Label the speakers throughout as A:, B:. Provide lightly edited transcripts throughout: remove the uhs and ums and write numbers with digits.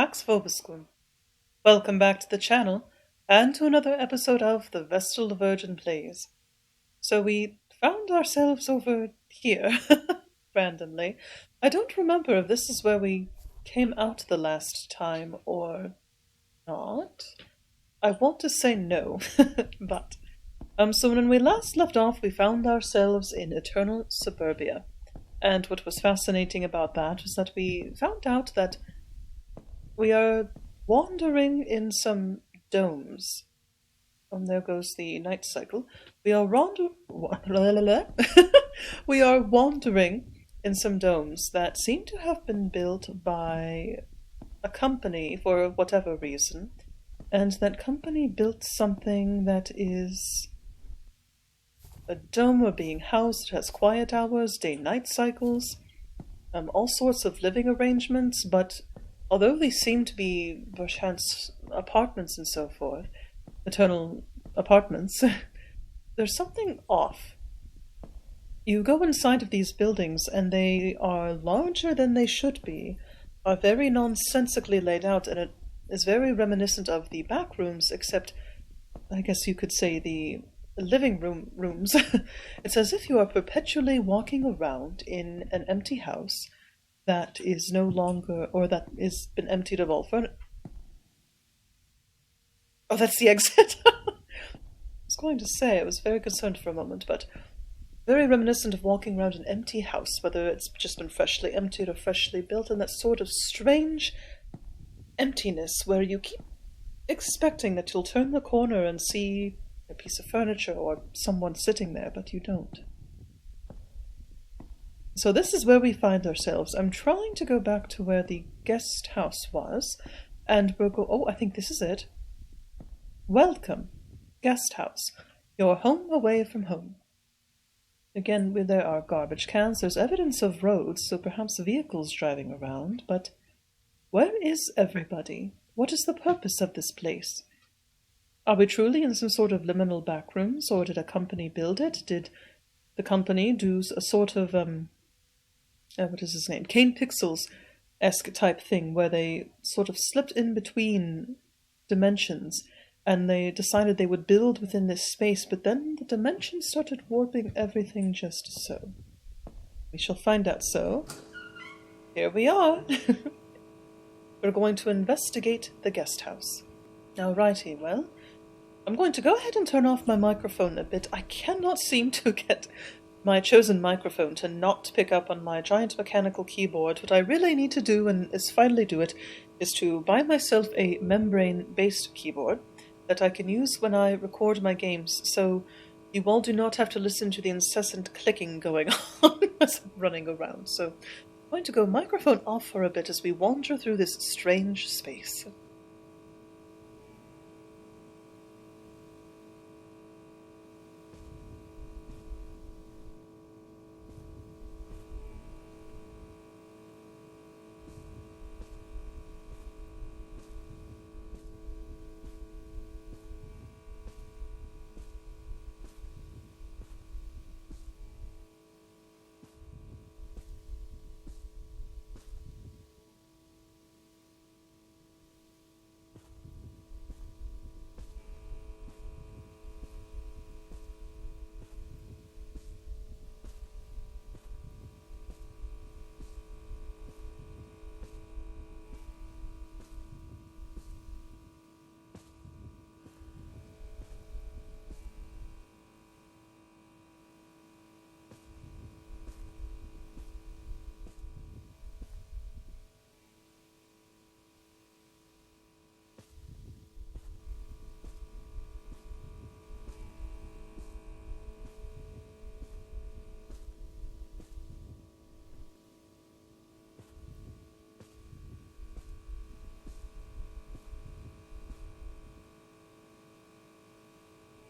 A: Pax vobiscum. Welcome back to the channel, and to another episode of The Vestal the Virgin Plays. So we found ourselves over here, randomly. I don't remember if this is where we came out the last time or not. I want to say no, but... So when we last left off, we found ourselves in eternal suburbia. And what was fascinating about that was that we found out that we are wandering in some domes. There goes the night cycle. We are we are wandering in some domes that seem to have been built by a company for whatever reason. And that company built something that is a dome where being housed. It has quiet hours, day-night cycles, all sorts of living arrangements, but although they seem to be perchance apartments and so forth, eternal apartments, there's something off. You go inside of these buildings and they are larger than they should be, are very nonsensically laid out, and it is very reminiscent of the backrooms, except I guess you could say the living rooms. It's as if you are perpetually walking around in an empty house that is no longer, or that has been emptied of all furniture. Oh, that's the exit. I was going to say, I was very concerned for a moment, but very reminiscent of walking around an empty house, whether it's just been freshly emptied or freshly built, and that sort of strange emptiness where you keep expecting that you'll turn the corner and see a piece of furniture or someone sitting there, but you don't. So this is where we find ourselves. I'm trying to go back to where the guest house was, and oh, I think this is it. Welcome, guest house. Your home away from home. Again, there are garbage cans, there's evidence of roads, so perhaps vehicles driving around, but where is everybody? What is the purpose of this place? Are we truly in some sort of liminal backrooms, or did a company build it? Did the company do a sort of, what is his name? Kane Pixels-esque type thing, where they sort of slipped in between dimensions, and they decided they would build within this space, but then the dimensions started warping everything just so. We shall find out so. Here we are! We're going to investigate the guest house. Alrighty, well, I'm going to go ahead and turn off my microphone a bit. I cannot seem to get my chosen microphone to not pick up on my giant mechanical keyboard. What I really need to do, and is finally do it, is to buy myself a membrane-based keyboard that I can use when I record my games, so you all do not have to listen to the incessant clicking going on as I'm running around. So I'm going to go microphone off for a bit as we wander through this strange space.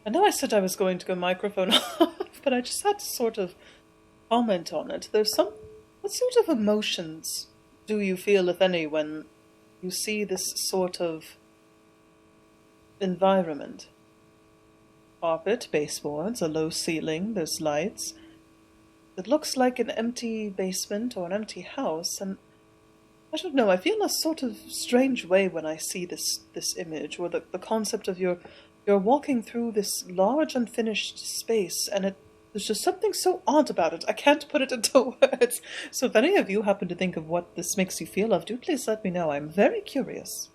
A: I know I said I was going to go microphone off, but I just had to sort of comment on it. What sort of emotions do you feel, if any, when you see this sort of environment? Carpet, baseboards, a low ceiling, there's lights. It looks like an empty basement or an empty house, and I don't know, I feel a sort of strange way when I see this image, or the concept of you're walking through this large unfinished space, and there's just something so odd about it. I can't put it into words. So if any of you happen to think of what this makes you feel of, do please let me know. I'm very curious.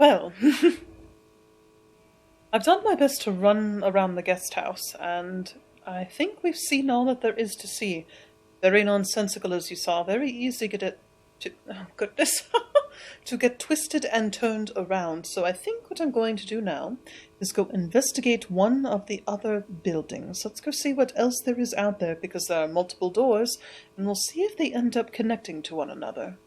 A: Well, I've done my best to run around the guest house, and I think we've seen all that there is to see. Very nonsensical, as you saw. Very easy oh goodness, to get twisted and turned around. So I think what I'm going to do now is go investigate one of the other buildings. Let's go see what else there is out there, because there are multiple doors, and we'll see if they end up connecting to one another.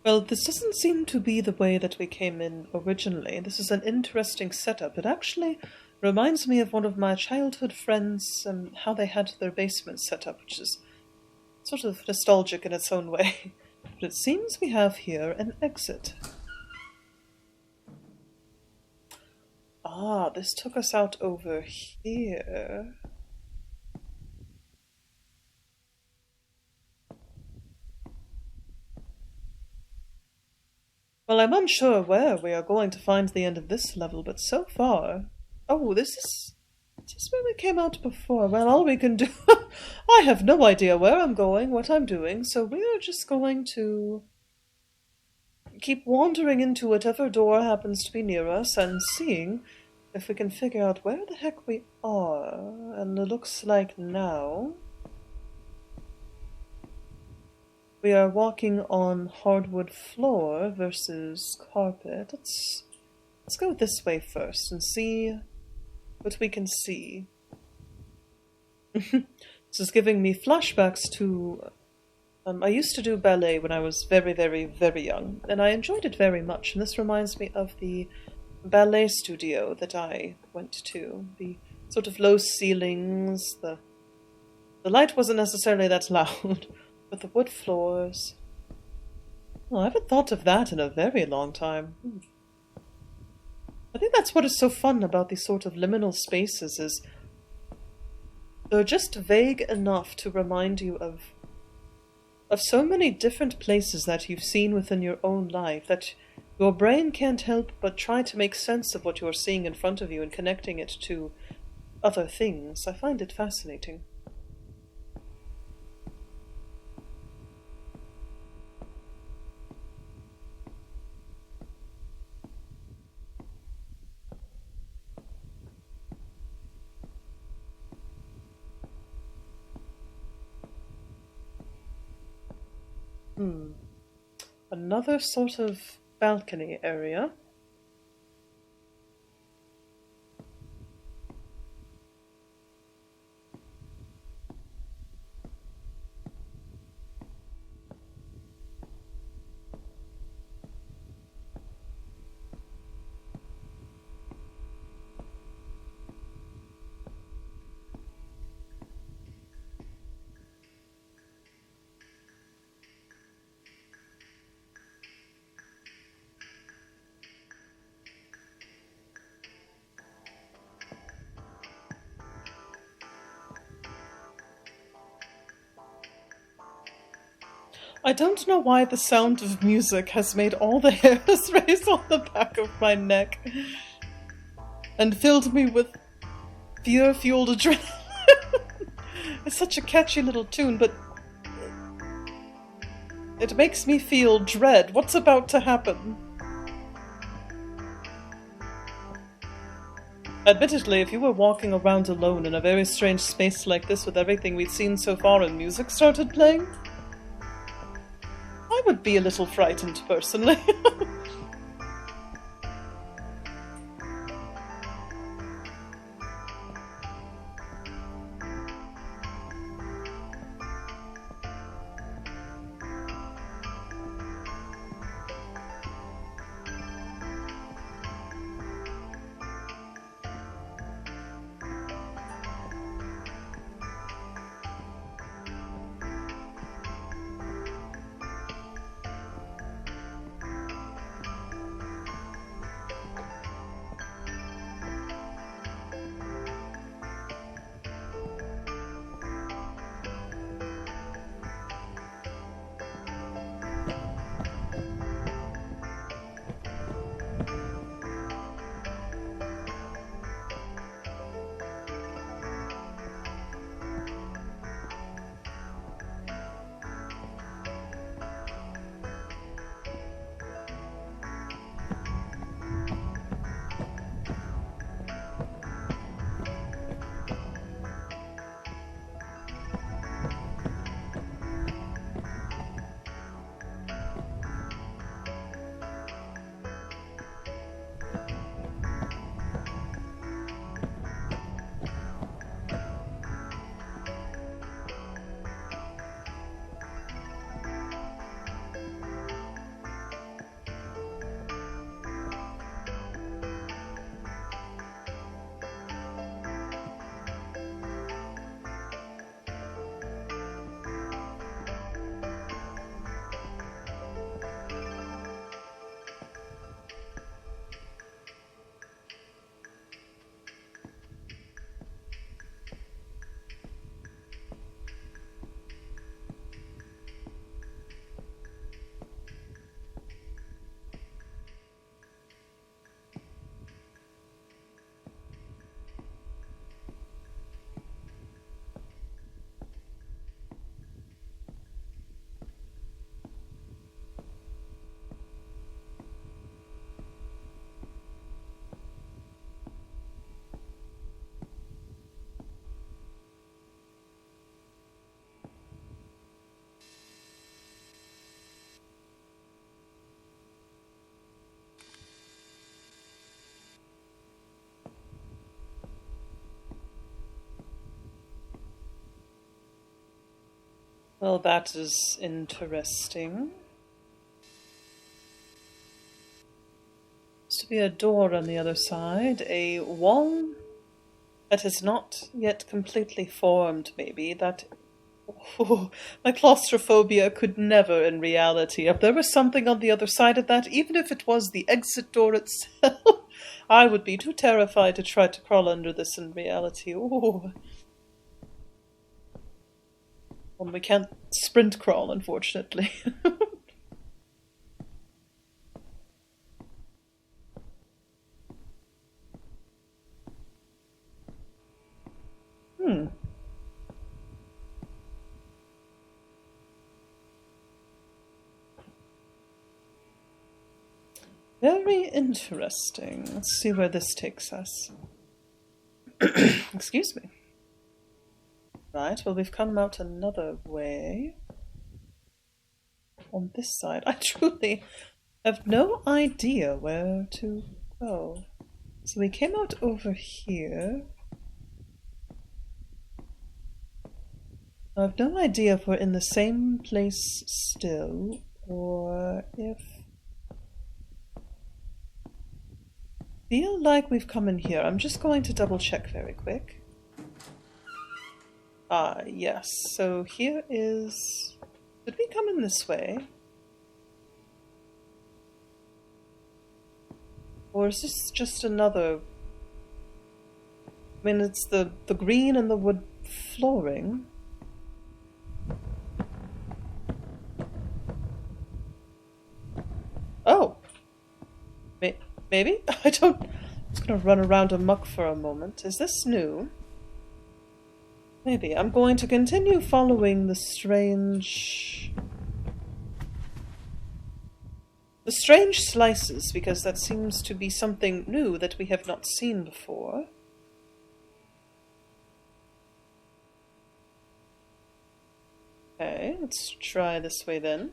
A: Well, this doesn't seem to be the way that we came in originally. This is an interesting setup. It actually reminds me of one of my childhood friends and how they had their basement set up, which is sort of nostalgic in its own way. But it seems we have here an exit. Ah, this took us out over here. Well, I'm unsure where we are going to find the end of this level, but so far... Oh, this is where we came out before. Well, all we can do... I have no idea where I'm going, what I'm doing, so we are just going to keep wandering into whatever door happens to be near us and seeing if we can figure out where the heck we are. And it looks like now we are walking on hardwood floor versus carpet. Let's go this way first and see what we can see. This is giving me flashbacks to... I used to do ballet when I was very, very, very young, and I enjoyed it very much, and this reminds me of the ballet studio that I went to. The sort of low ceilings, the light wasn't necessarily that loud, but the wood floors... Oh, I haven't thought of that in a very long time. I think that's what is so fun about these sort of liminal spaces, is they're just vague enough to remind you of so many different places that you've seen within your own life that your brain can't help but try to make sense of what you're seeing in front of you and connecting it to other things. I find it fascinating. Another sort of balcony area. I don't know why the sound of music has made all the hairs raise on the back of my neck and filled me with fear-fueled adrenaline. It's such a catchy little tune, but it makes me feel dread. What's about to happen? Admittedly, if you were walking around alone in a very strange space like this with everything we've seen so far and music started playing, I would be a little frightened, personally. Well, that is interesting. Seems to be a door on the other side, a wall that has not yet completely formed, maybe. That. Oh, my claustrophobia could never in reality. If there was something on the other side of that, even if it was the exit door itself, I would be too terrified to try to crawl under this in reality. Oh. Well, we can't sprint crawl, unfortunately. Hmm. Very interesting. Let's see where this takes us. Excuse me. Right, well, we've come out another way. On this side. I truly have no idea where to go. So we came out over here. I have no idea if we're in the same place still, or if... Feel like we've come in here. I'm just going to double check very quick. Ah, yes. So here is... Did we come in this way? Or is this just another... I mean, it's the green and the wood flooring. Oh! Maybe? I don't... I'm just gonna run around amok for a moment. Is this new? Maybe. I'm going to continue following the strange slices, because that seems to be something new that we have not seen before. Okay, let's try this way then.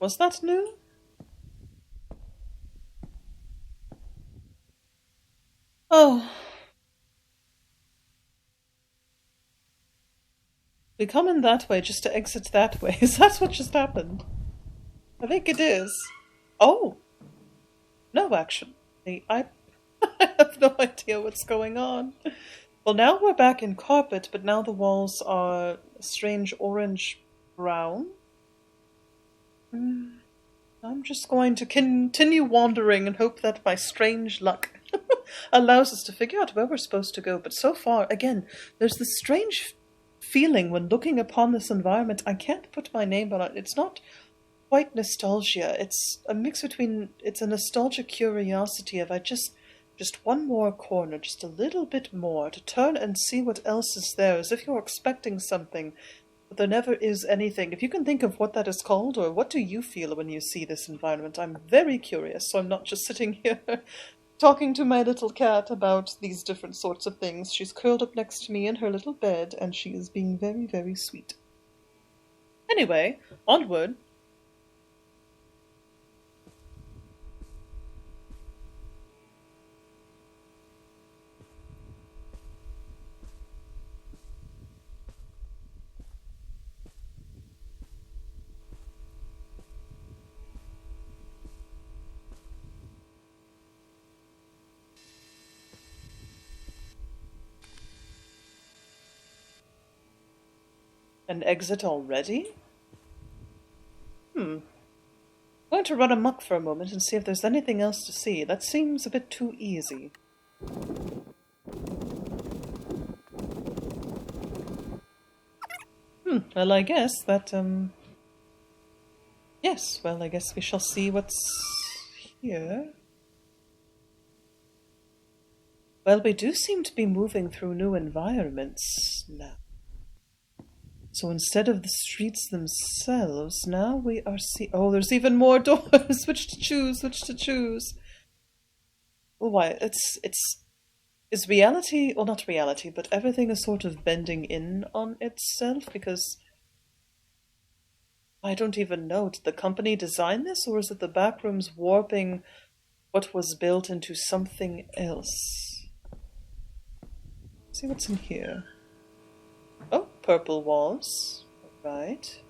A: Was that new? Oh. We come in that way just to exit that way. Is that what just happened? I think it is. Oh. No, actually. I have no idea what's going on. Well, now we're back in carpet, but now the walls are a strange orange-brown. I'm just going to continue wandering and hope that my strange luck allows us to figure out where we're supposed to go. But so far, again, there's this strange feeling when looking upon this environment. I can't put my name on it. It's not quite nostalgia. It's a mix between... It's a nostalgic curiosity of just one more corner, just a little bit more, to turn and see what else is there, as if you're expecting something. But there never is anything. If you can think of what that is called, or what do you feel when you see this environment, I'm very curious, so I'm not just sitting here talking to my little cat about these different sorts of things. She's curled up next to me in her little bed, and she is being very, very sweet. Anyway, onward. An exit already? I'm going to run amok for a moment and see if there's anything else to see. That seems a bit too easy. Well, I guess that, Yes, well, I guess we shall see what's here. Well, we do seem to be moving through new environments now. So instead of the streets themselves, now we are oh, there's even more doors! Which to choose, which to choose? Well, why, is reality, well, not reality, but everything is sort of bending in on itself, because I don't even know, did the company design this, or is it the backrooms warping what was built into something else? Let's see what's in here. Oh, purple walls. Right.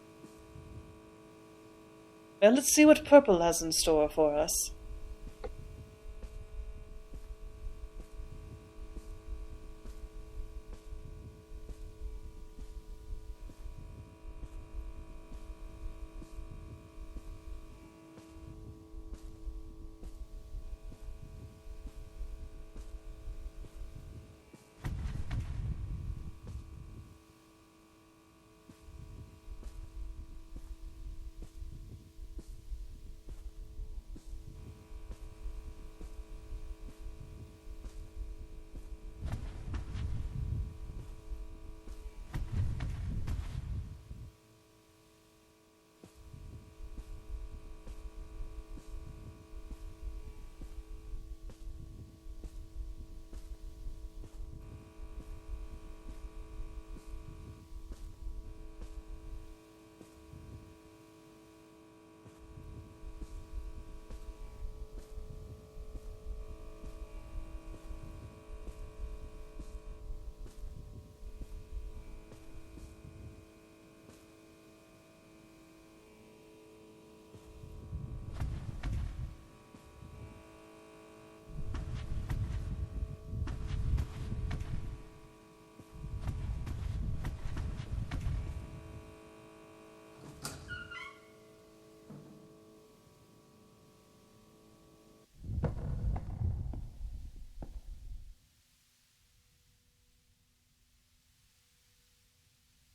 A: Well, let's see what purple has in store for us.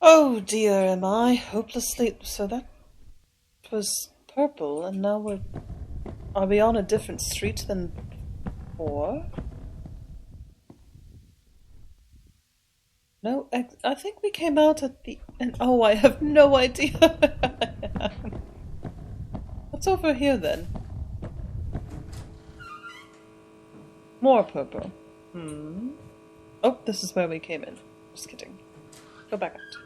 A: Oh dear, am I hopelessly... So that was purple, and now are we on a different street than before? No, I think we came out at the end. Oh, I have no idea. What's over here then? More purple. Oh, this is where we came in. Just kidding. Go back out.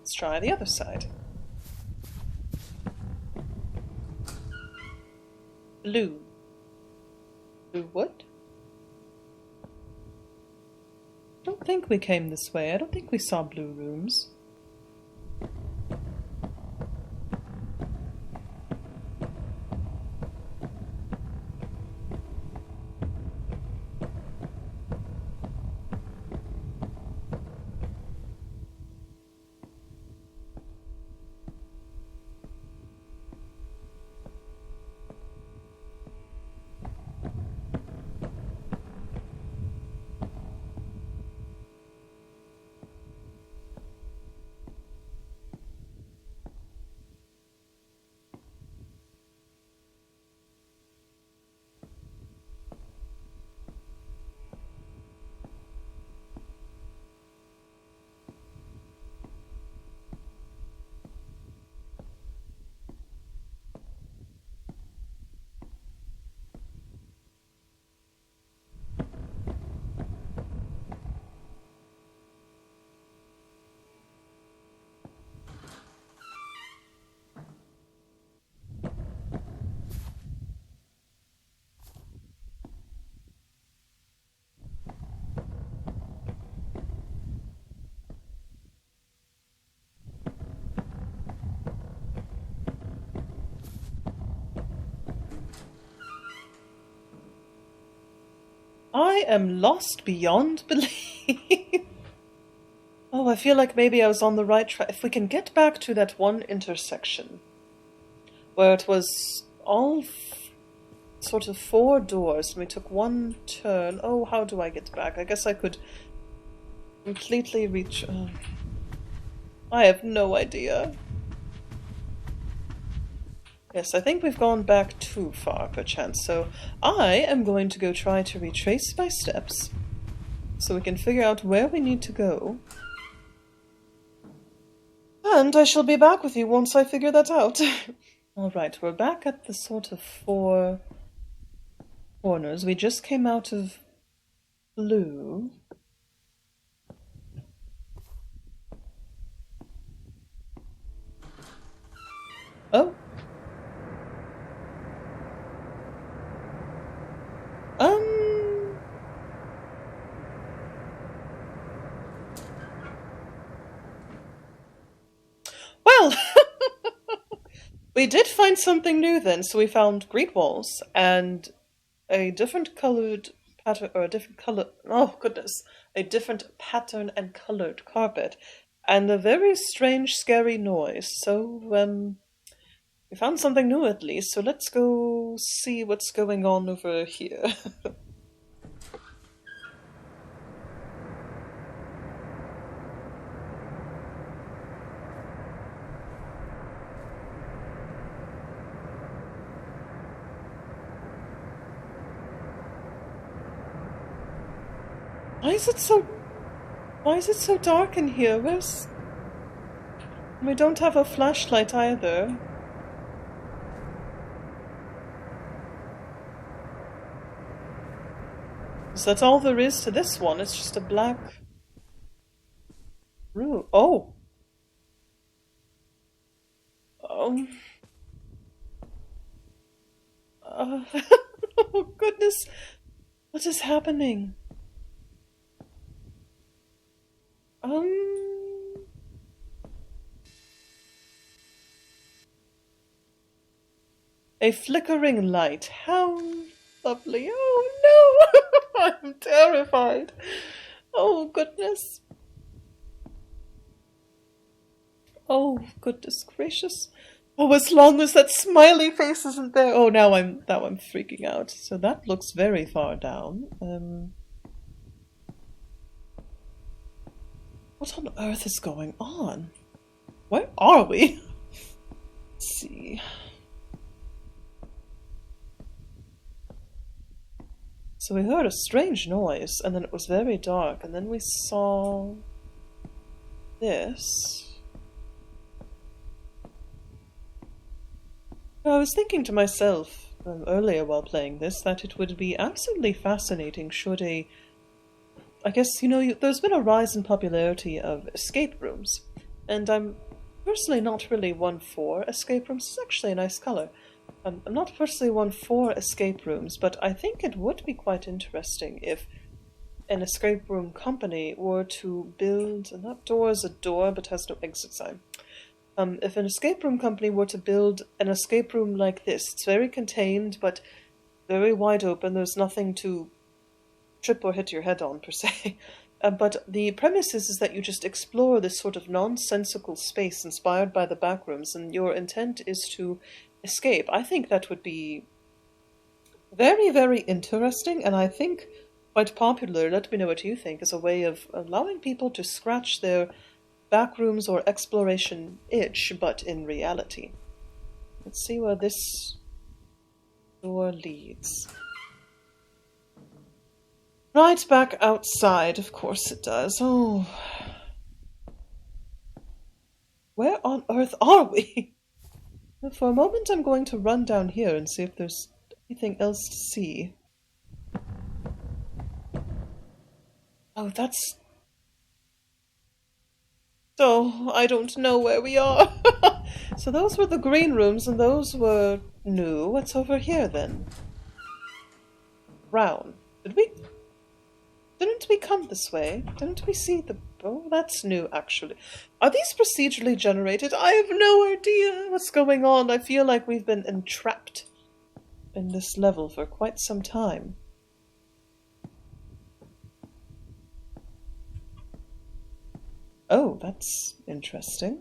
A: Let's try the other side. Blue. Blue wood? I don't think we came this way. I don't think we saw blue rooms. I am lost beyond belief. Oh, I feel like maybe I was on the right track. If we can get back to that one intersection where it was all sort of 4 doors and we took one turn. Oh, how do I get back? I guess I could completely reach... I have no idea. Yes, I think we've gone back too far, perchance, so I am going to go try to retrace my steps so we can figure out where we need to go. And I shall be back with you once I figure that out. Alright, we're back at the sort of four corners. We just came out of blue. Oh. Well, we did find something new then. So we found green walls and a different colored pattern, or a different color. Oh, goodness. A different pattern and colored carpet. And a very strange, scary noise. So, we found something new at least. So let's go see what's going on over here. Why is it so dark in here? We don't have a flashlight either. Is that all there is to this one? It's just a black room. Oh. Oh goodness. What is happening? A flickering light. How lovely. Oh no! I'm terrified. Oh goodness. Oh goodness gracious. Oh, as long as that smiley face isn't there. Oh, now I'm freaking out. So that looks very far down. What on earth is going on? Where are we? Let's see. So we heard a strange noise, and then it was very dark, and then we saw this. I was thinking to myself earlier while playing this that it would be absolutely fascinating should I guess, there's been a rise in popularity of escape rooms, and I'm personally not really one for escape rooms. It's actually a nice colour. I'm not personally one for escape rooms, but I think it would be quite interesting if an escape room company were to build, and that door is a door but has no exit sign. If an escape room company were to build an escape room like this, it's very contained but very wide open. There's nothing to trip or hit your head on, per se. But the premise is that you just explore this sort of nonsensical space inspired by the backrooms, and your intent is to escape. I think that would be very, very interesting, and I think quite popular. Let me know what you think, as a way of allowing people to scratch their backrooms or exploration itch, but in reality. Let's see where this door leads. Right back outside, of course it does. Oh. Where on earth are we? For a moment I'm going to run down here and see if there's anything else to see. Oh, that's... Oh, I don't know where we are. So those were the green rooms and those were new. What's over here then? Brown. Didn't we come this way? Didn't we see the... Oh, that's new, actually. Are these procedurally generated? I have no idea what's going on. I feel like we've been entrapped in this level for quite some time. Oh, that's interesting.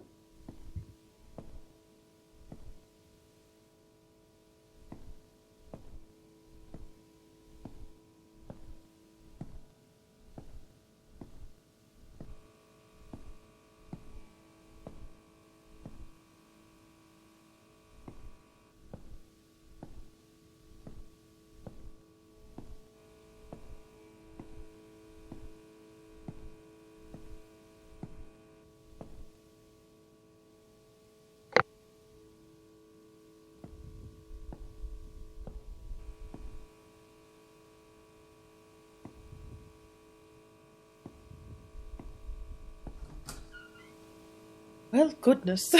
A: Well, goodness.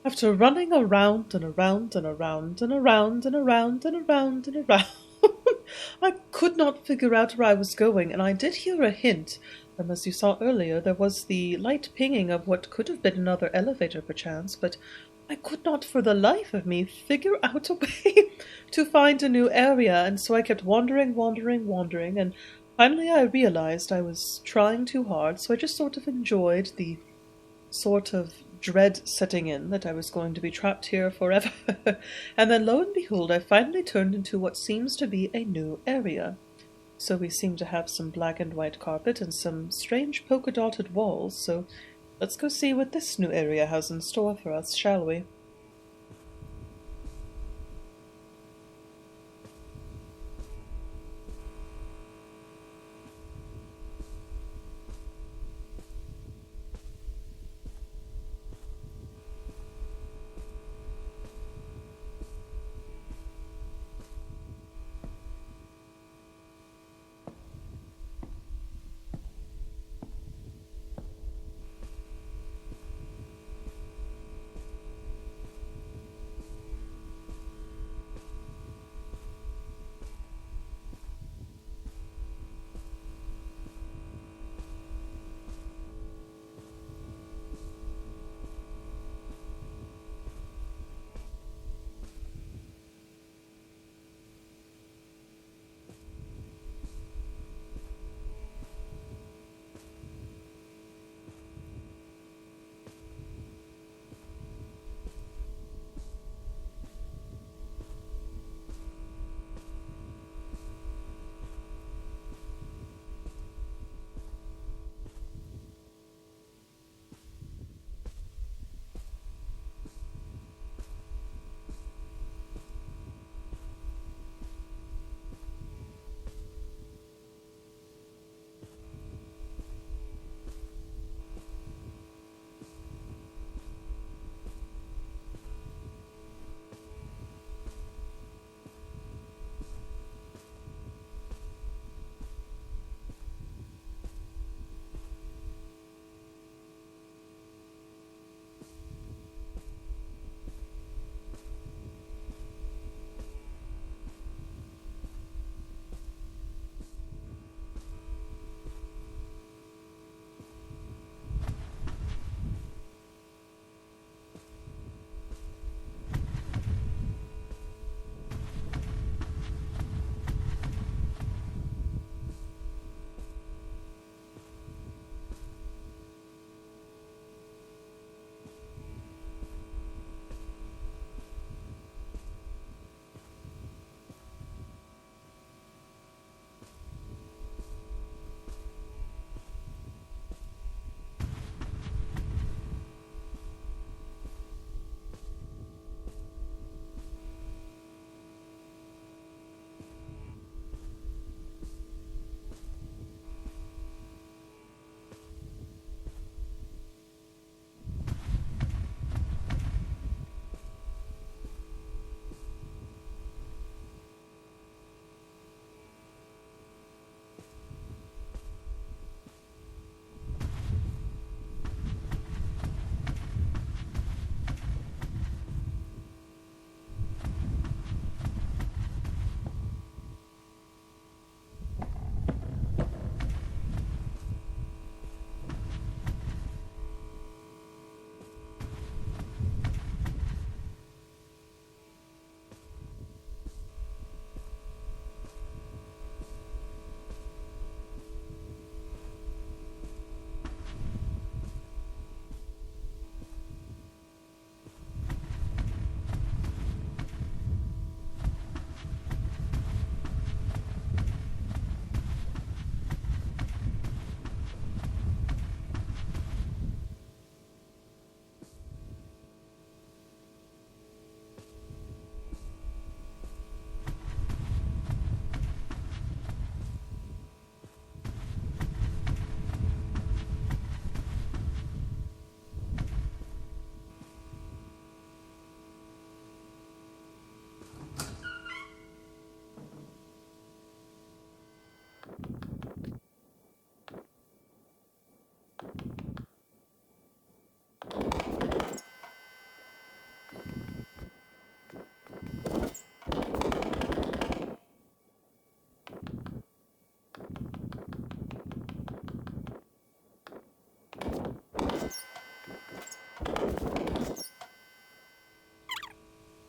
A: After running around and around and around and around and around and around and around, I could not figure out where I was going, and I did hear a hint. As you saw earlier, there was the light pinging of what could have been another elevator, perchance, but I could not for the life of me figure out a way to find a new area, and so I kept wandering, wandering, wandering, and finally I realized I was trying too hard, so I just sort of enjoyed the sort of dread setting in that I was going to be trapped here forever. And then lo and behold, I finally turned into what seems to be a new area. So we seem to have some black and white carpet and some strange polka-dotted walls, so let's go see what this new area has in store for us, shall we?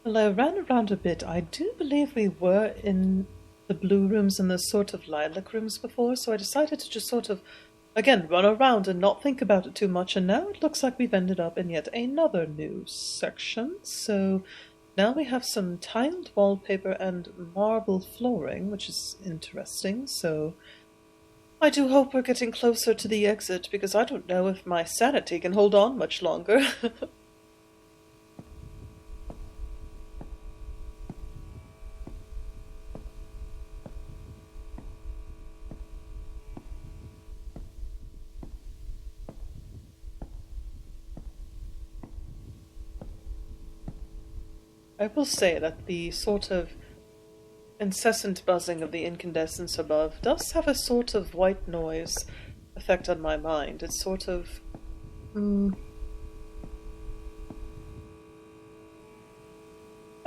A: Well, I ran around a bit. I do believe we were in the blue rooms and the sort of lilac rooms before, so I decided to just sort of, again, run around and not think about it too much, and now it looks like we've ended up in yet another new section. So now we have some tiled wallpaper and marble flooring, which is interesting, so I do hope we're getting closer to the exit, because I don't know if my sanity can hold on much longer. I will say that the sort of incessant buzzing of the incandescents above does have a sort of white noise effect on my mind. It's sort of... I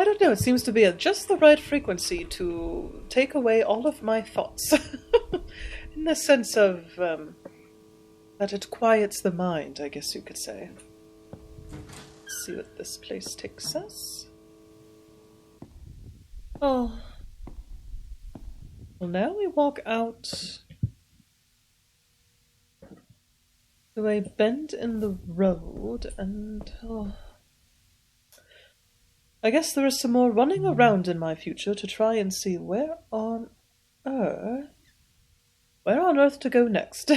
A: don't know, it seems to be at just the right frequency to take away all of my thoughts. In the sense of, that it quiets the mind, I guess you could say. Let's see what this place takes us. Oh. Well, now we walk out to a bend in the road, and I guess there is some more running around in my future to try and see where on earth to go next.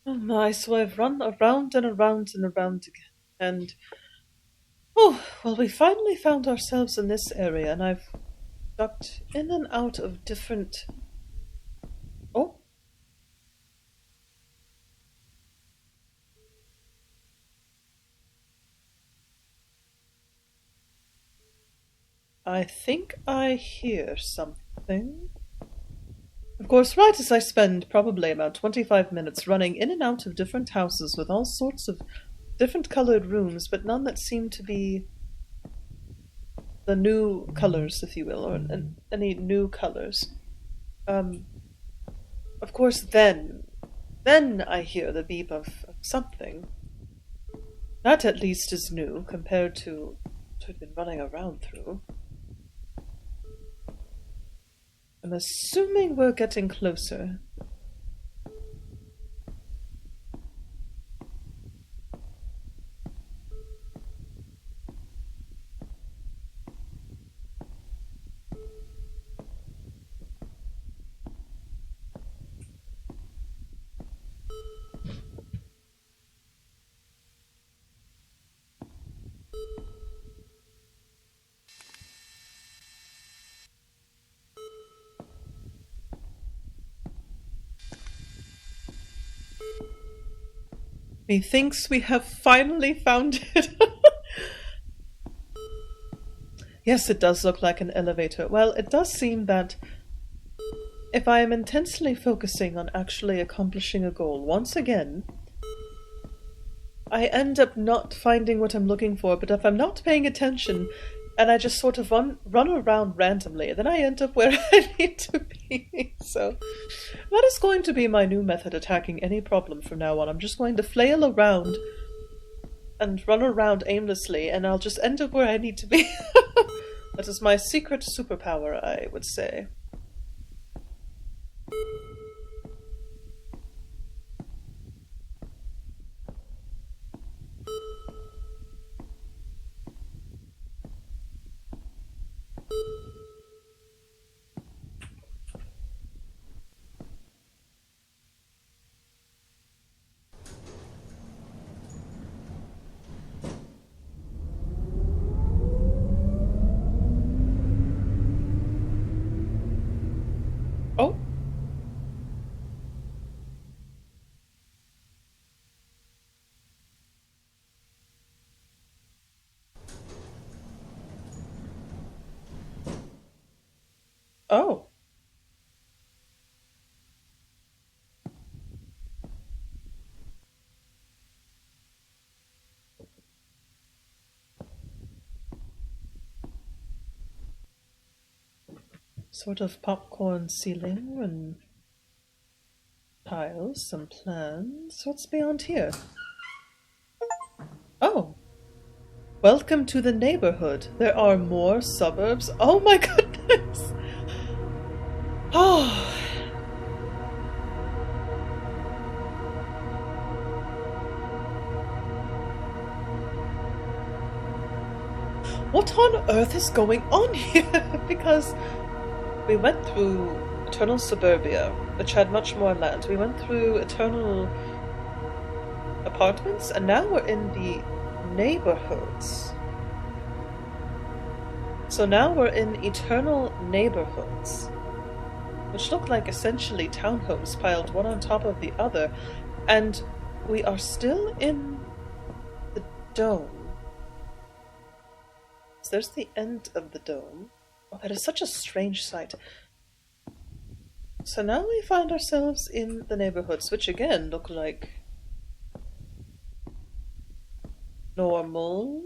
A: Oh my, so I've run around and around and around again, and well, we finally found ourselves in this area, and I've ducked in and out of different... Oh. I think I hear something. Of course, right as I spend probably about 25 minutes running in and out of different houses with all sorts of different colored rooms, but none that seem to be the new colors, if you will, or any new colors. Of course, then I hear the beep of something. That at least is new compared to what I've been running around through. I'm assuming we're getting closer. Methinks we have finally found it. Yes, it does look like an elevator. Well, it does seem that if I am intensely focusing on actually accomplishing a goal, once again, I end up not finding what I'm looking for, but if I'm not paying attention and I just sort of run around randomly, then I end up where I need to be. So that is going to be my new method attacking any problem from now on. I'm just going to flail around and run around aimlessly, and I'll just end up where I need to be. That is my secret superpower, I would say. Oh. Oh. sort of popcorn ceiling and tiles, some plans. What's beyond here? Oh, welcome to the neighborhood. There are more suburbs. Oh my goodness! Oh. What on earth is going on here? Because we went through Eternal Suburbia, which had much more land. We went through Eternal Apartments, and now we're in the neighborhoods. So now we're in Eternal Neighborhoods, which look like essentially townhomes piled one on top of the other, and we are still in the dome. So there's the end of the dome. Oh, that is such a strange sight. So now we find ourselves in the neighborhoods, which again look like normal?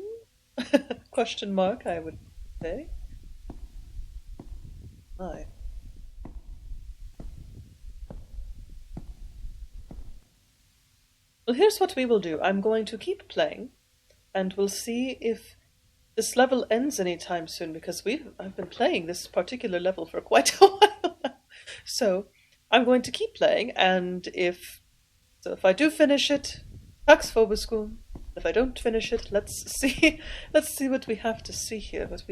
A: Question mark, I would say. My. Well, here's what we will do. I'm going to keep playing, and we'll see if this level ends anytime soon, because I've been playing this particular level for quite a while now. So I'm going to keep playing, and if I do finish it, pax vobiscum. If I don't finish it, let's see what we have to see here. But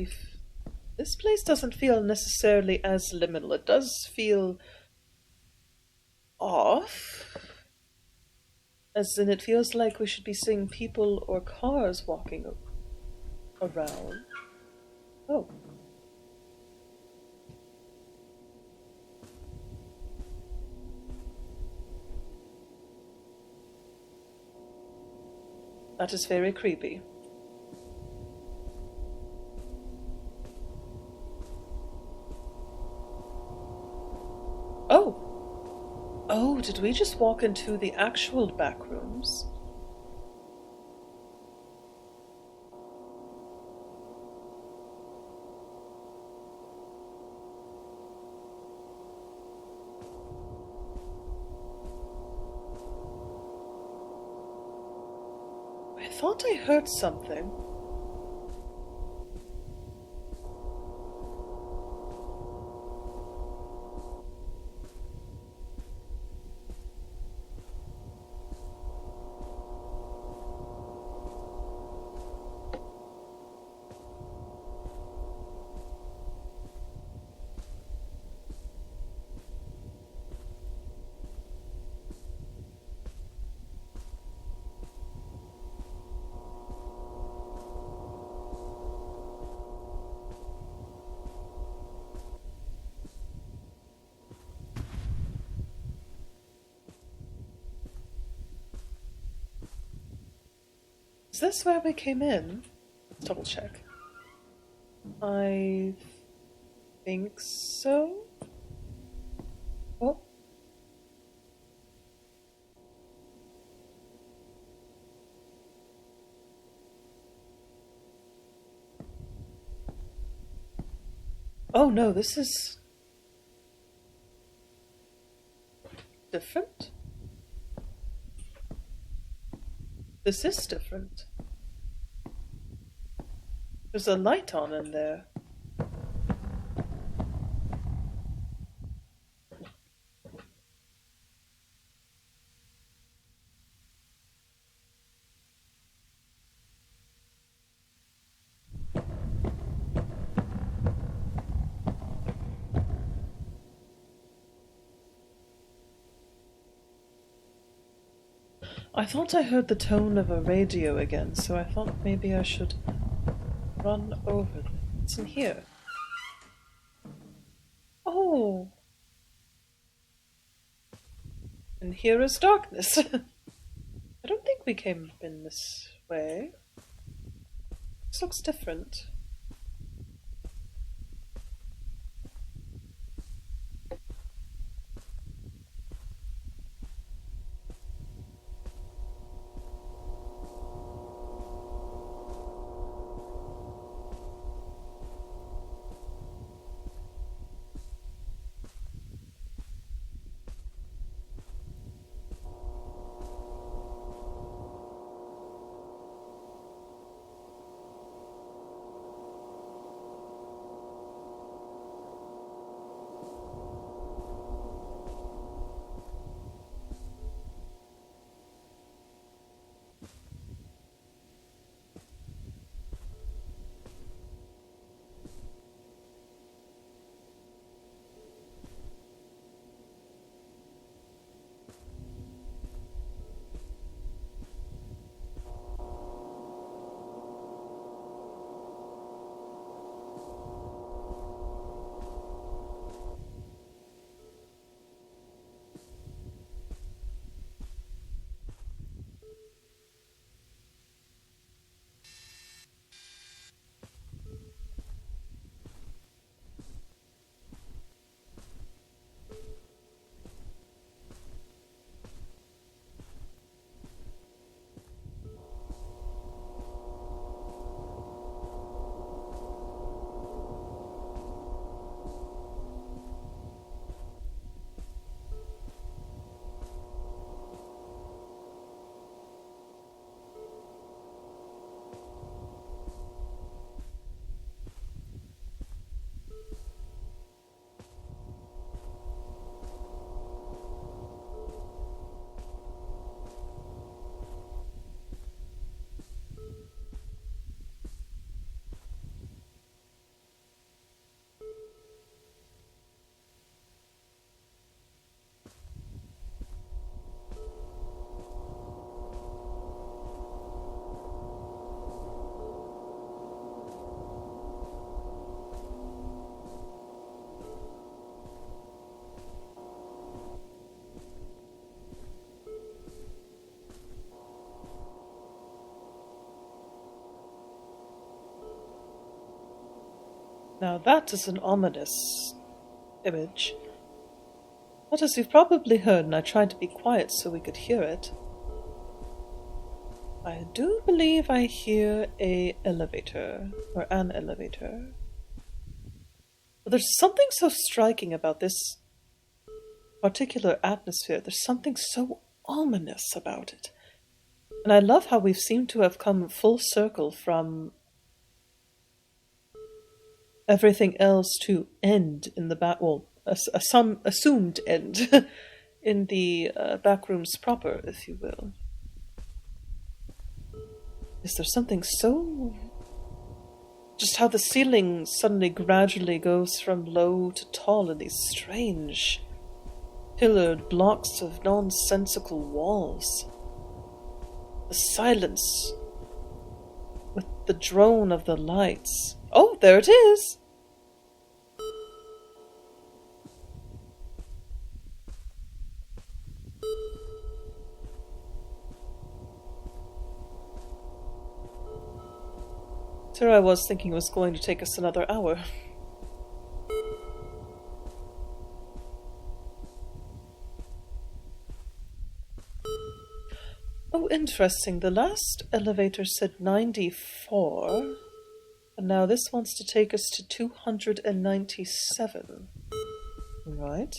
A: this place doesn't feel necessarily as liminal. It does feel off, as in it feels like we should be seeing people or cars walking around. Oh. That is very creepy. Oh! Oh, did we just walk into the actual backrooms? I thought I heard something. Is this where we came in? Let's double check. I think so. Oh. Oh no, this is different. This is different. There's a light on in there. I thought I heard the tone of a radio again, so I thought maybe I should run over them. What's in here? Oh! And here is darkness. I don't think we came in this way. This looks different. Now that is an ominous image. But as you've probably heard, and I tried to be quiet so we could hear it, I do believe I hear an elevator. But there's something so striking about this particular atmosphere. There's something so ominous about it. And I love how we've seemed to have come full circle from everything else to end in the back, well, some assumed end in the backrooms proper, if you will. Is there something so... just how the ceiling suddenly gradually goes from low to tall in these strange pillared blocks of nonsensical walls. The silence with the drone of the lights. Oh, there it is! Sure, I was thinking it was going to take us another hour. Oh, interesting. The last elevator said 94, and now this wants to take us to 297. Right.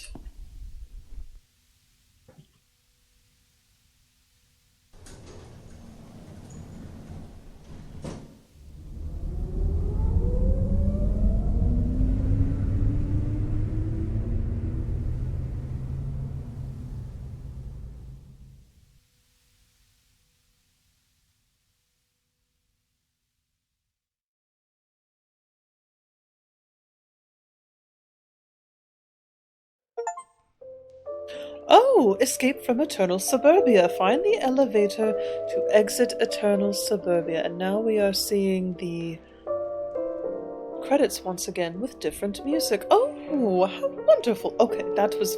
A: Oh, escape from Eternal Suburbia. Find the elevator to exit Eternal Suburbia. And now we are seeing the credits once again with different music. Oh, how wonderful. Okay, that was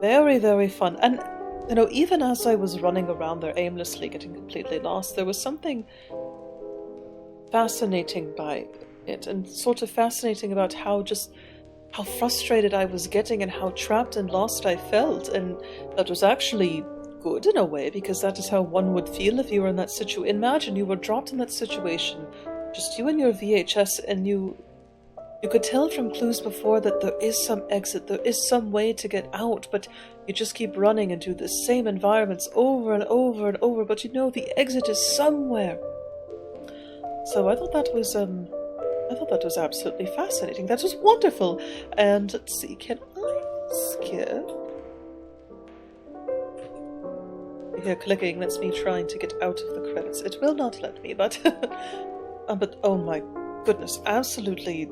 A: very, very fun. And, you know, even as I was running around there aimlessly, getting completely lost, there was something fascinating by it, and sort of fascinating about how frustrated I was getting and how trapped and lost I felt. And that was actually good in a way, because that is how one would feel if you were in that situation. Imagine you were dropped in that situation, just you and your VHS, and you could tell from clues before that there is some exit, there is some way to get out, but you just keep running into the same environments over and over and over, but you know the exit is somewhere. So I thought that was absolutely fascinating. That was wonderful. And let's see, can I skip? Here, clicking lets me trying to get out of the credits. It will not let me, but but oh my goodness, absolutely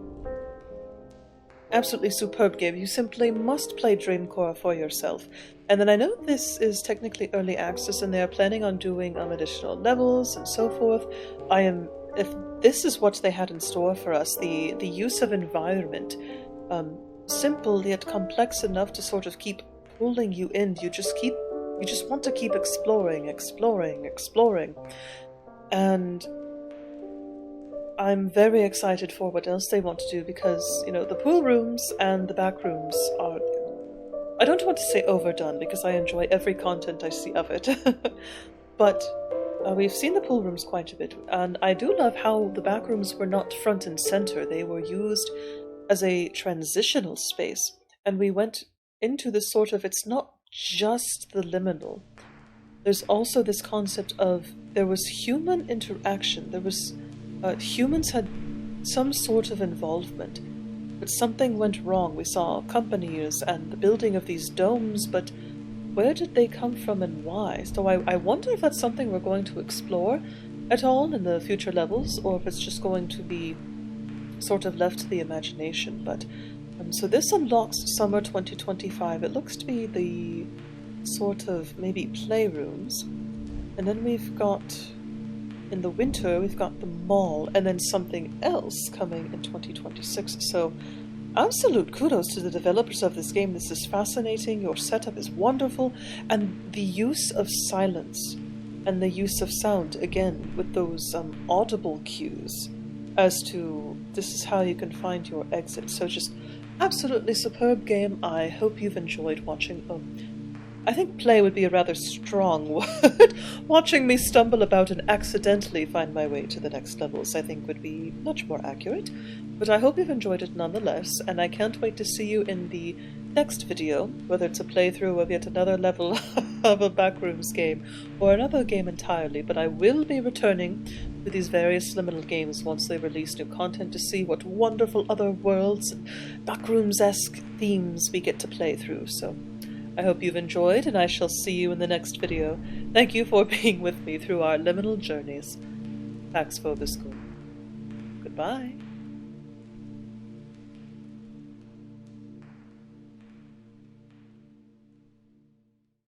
A: superb game. You simply must play Dreamcore for yourself. And then I know this is technically early access, and they are planning on doing additional levels and so forth. If this is what they had in store for us, the use of environment, simple yet complex enough to sort of keep pulling you in. You just want to keep exploring. And I'm very excited for what else they want to do, because, you know, the pool rooms and the back rooms are, I don't want to say overdone, because I enjoy every content I see of it, but we've seen the pool rooms quite a bit, and I do love how the back rooms were not front and center. They were used as a transitional space, and we went into this sort of, it's not just the liminal. There's also this concept of, there was human interaction, there was, humans had some sort of involvement, but something went wrong. We saw companies and the building of these domes, but where did they come from and why? So I wonder if that's something we're going to explore at all in the future levels, or if it's just going to be sort of left to the imagination. But so this unlocks summer 2025. It looks to be the sort of maybe playrooms, and then we've got, in the winter, we've got the mall, and then something else coming in 2026. So absolute kudos to the developers of this game. This is fascinating, your setup is wonderful, and the use of silence and the use of sound, again, with those audible cues. as to this is how you can find your exit. So just absolutely superb game. I hope you've enjoyed watching. I think play would be a rather strong word. Watching me stumble about and accidentally find my way to the next levels, I think, would be much more accurate. But I hope you've enjoyed it nonetheless, and I can't wait to see you in the next video, whether it's a playthrough of yet another level of a backrooms game, or another game entirely. But I will be returning to these various liminal games once they release new content to see what wonderful other worlds and backrooms-esque themes we get to play through. So I hope you've enjoyed, and I shall see you in the next video. Thank you for being with me through our liminal journeys. Pax vobiscum. Goodbye.